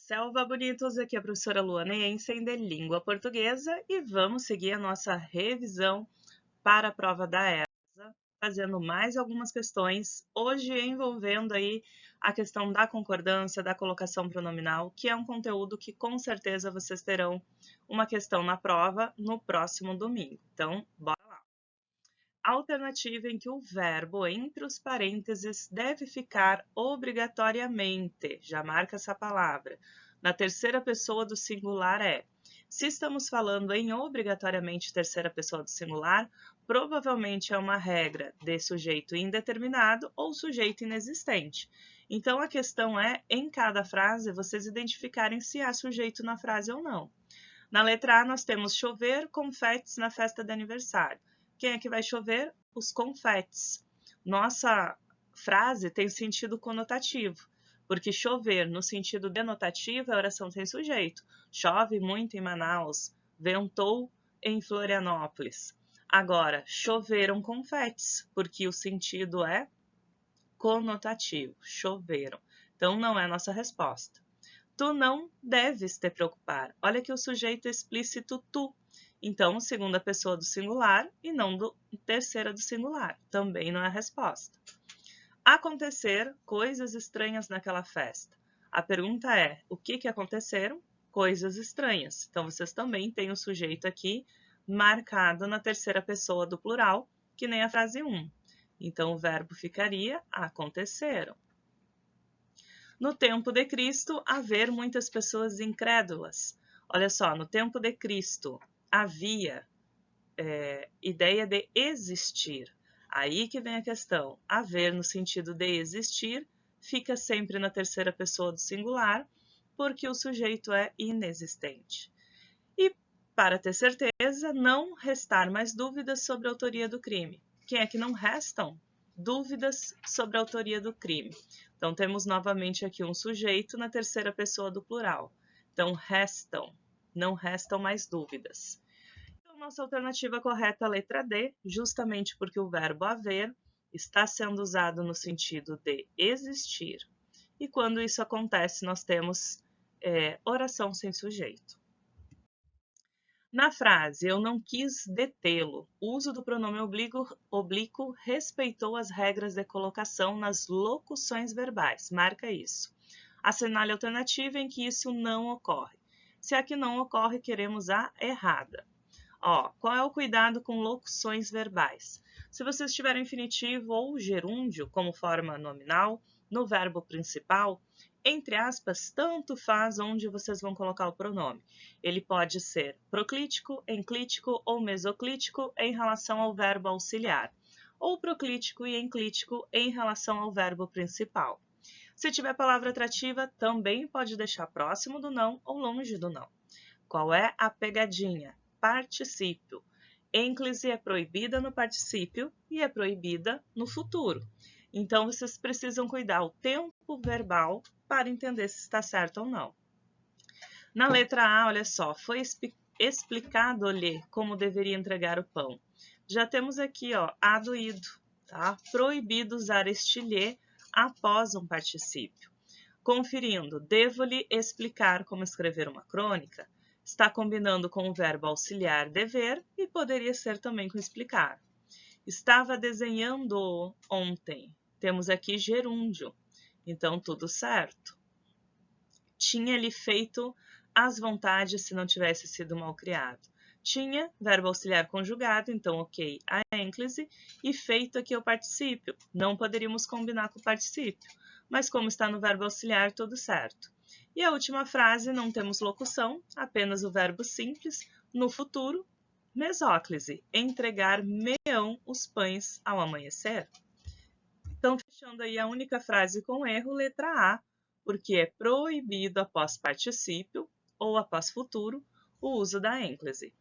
Selva bonitos, aqui é a professora Luana Jensen de Língua Portuguesa e vamos seguir a nossa revisão para a prova da ESA, fazendo mais algumas questões, hoje envolvendo aí a questão da concordância, da colocação pronominal, que é um conteúdo que com certeza vocês terão uma questão na prova no próximo domingo. Então, bora lá. Alternativa em que o verbo entre os parênteses deve ficar obrigatoriamente, já marca essa palavra, na terceira pessoa do singular é. Se estamos falando em obrigatoriamente terceira pessoa do singular, provavelmente é uma regra de sujeito indeterminado ou sujeito inexistente. Então a questão é, em cada frase, vocês identificarem se há sujeito na frase ou não. Na letra A nós temos chover confetes na festa de aniversário. Quem é que vai chover? Os confetes. Nossa frase tem sentido conotativo, porque chover no sentido denotativo é oração sem sujeito. Chove muito em Manaus, ventou em Florianópolis. Agora, choveram confetes, porque o sentido é conotativo, choveram. Então, não é a nossa resposta. Tu não deves te preocupar. Olha que o sujeito explícito tu. Então, segunda pessoa do singular e não do terceira do singular. Também não é a resposta. Acontecer coisas estranhas naquela festa. A pergunta é, o que aconteceram? Coisas estranhas. Então, vocês também têm o sujeito aqui marcado na terceira pessoa do plural, que nem a frase 1. Então, o verbo ficaria aconteceram. No tempo de Cristo, haver muitas pessoas incrédulas. Olha só, no tempo de Cristo havia ideia de existir. Aí que vem a questão. Haver no sentido de existir fica sempre na terceira pessoa do singular, porque o sujeito é inexistente. E, para ter certeza, não restar mais dúvidas sobre a autoria do crime. Quem é que não restam? Dúvidas sobre a autoria do crime. Então, temos novamente aqui um sujeito na terceira pessoa do plural. Então, restam, não restam mais dúvidas. Então, nossa alternativa correta é a letra D, justamente porque o verbo haver está sendo usado no sentido de existir. E quando isso acontece, nós temos oração sem sujeito. Na frase, eu não quis detê-lo, o uso do pronome oblíquo respeitou as regras de colocação nas locuções verbais. Marca isso. Assinale a alternativa em que isso não ocorre. Se aqui não ocorre, queremos a errada. Qual é o cuidado com locuções verbais? Se vocês tiverem infinitivo ou gerúndio como forma nominal, no verbo principal, entre aspas, tanto faz onde vocês vão colocar o pronome. Ele pode ser proclítico, enclítico ou mesoclítico em relação ao verbo auxiliar, ou proclítico e enclítico em relação ao verbo principal. Se tiver palavra atrativa, também pode deixar próximo do não ou longe do não. Qual é a pegadinha? Particípio. Ênclise é proibida no particípio e é proibida no futuro. Então, vocês precisam cuidar o tempo verbal para entender se está certo ou não. Na letra A, olha só, foi explicado-lhe como deveria entregar o pão. Já temos aqui, a do ido, tá? Proibido usar este lhe após um particípio. Conferindo, devo-lhe explicar como escrever uma crônica? Está combinando com o verbo auxiliar dever e poderia ser também com explicar. Estava desenhando ontem. Temos aqui gerúndio, então tudo certo. Tinha-lhe feito às vontades se não tivesse sido mal criado. Tinha, verbo auxiliar conjugado, então ok, a ênclise, e feito aqui o particípio. Não poderíamos combinar com o particípio, mas como está no verbo auxiliar, tudo certo. E a última frase, não temos locução, apenas o verbo simples, no futuro, mesóclise, entregar-me-ão os pães ao amanhecer. Então, fechando aí a única frase com erro, letra A, porque é proibido após particípio ou após futuro o uso da ênclise.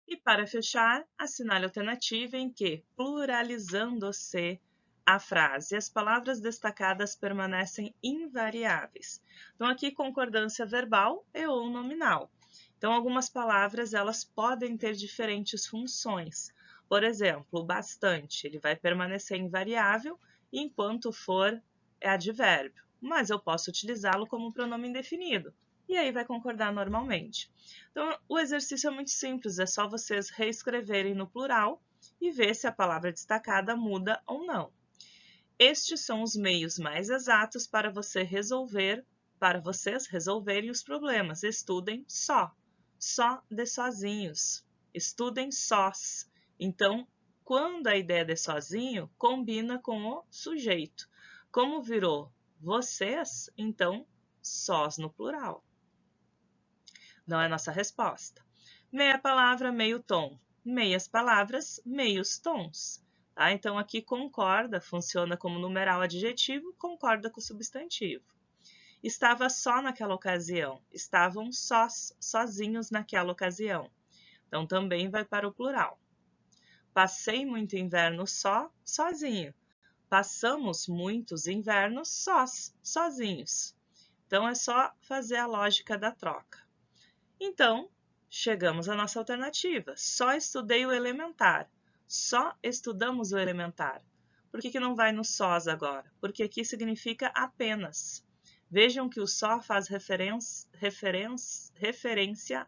E para fechar, assinale a alternativa em que, pluralizando-se a frase, as palavras destacadas permanecem invariáveis. Então, aqui concordância verbal e ou nominal. Então, algumas palavras elas podem ter diferentes funções. Por exemplo, o bastante, ele vai permanecer invariável enquanto for advérbio. mas eu posso utilizá-lo como pronome indefinido. E aí vai concordar normalmente. Então, o exercício é muito simples, é só vocês reescreverem no plural e ver se a palavra destacada muda ou não. Estes são os meios mais exatos para vocês resolverem os problemas. Estudem só de sozinhos. Estudem sós. Então, quando a ideia de sozinho, combina com o sujeito. Como virou vocês, então, sós no plural. Não é a nossa resposta. Meia palavra, meio tom. Meias palavras, meios tons. Tá? Então, aqui concorda, funciona como numeral adjetivo, concorda com o substantivo. Estava só naquela ocasião. Estavam sozinhos naquela ocasião. Então, também vai para o plural. Passei muito inverno sozinho. Passamos muitos invernos sozinhos. Então, é só fazer a lógica da troca. Então, chegamos à nossa alternativa. Só estudei o elementar. Só estudamos o elementar. Por que não vai no sós agora? Porque aqui significa apenas. Vejam que o só faz referência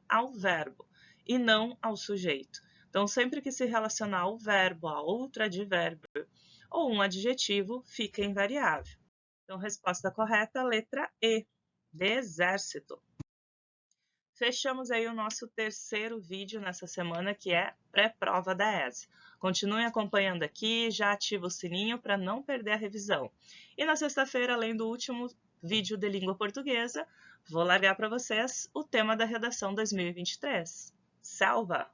ao verbo e não ao sujeito. Então, sempre que se relacionar ao verbo, a outro advérbio ou um adjetivo, fica invariável. Então, resposta correta, letra E, de exército. Fechamos aí o nosso terceiro vídeo nessa semana, que é pré-prova da ESE. Continuem acompanhando aqui, já ativa o sininho para não perder a revisão. E na sexta-feira, além do último vídeo de língua portuguesa, vou largar para vocês o tema da redação 2023. Salva!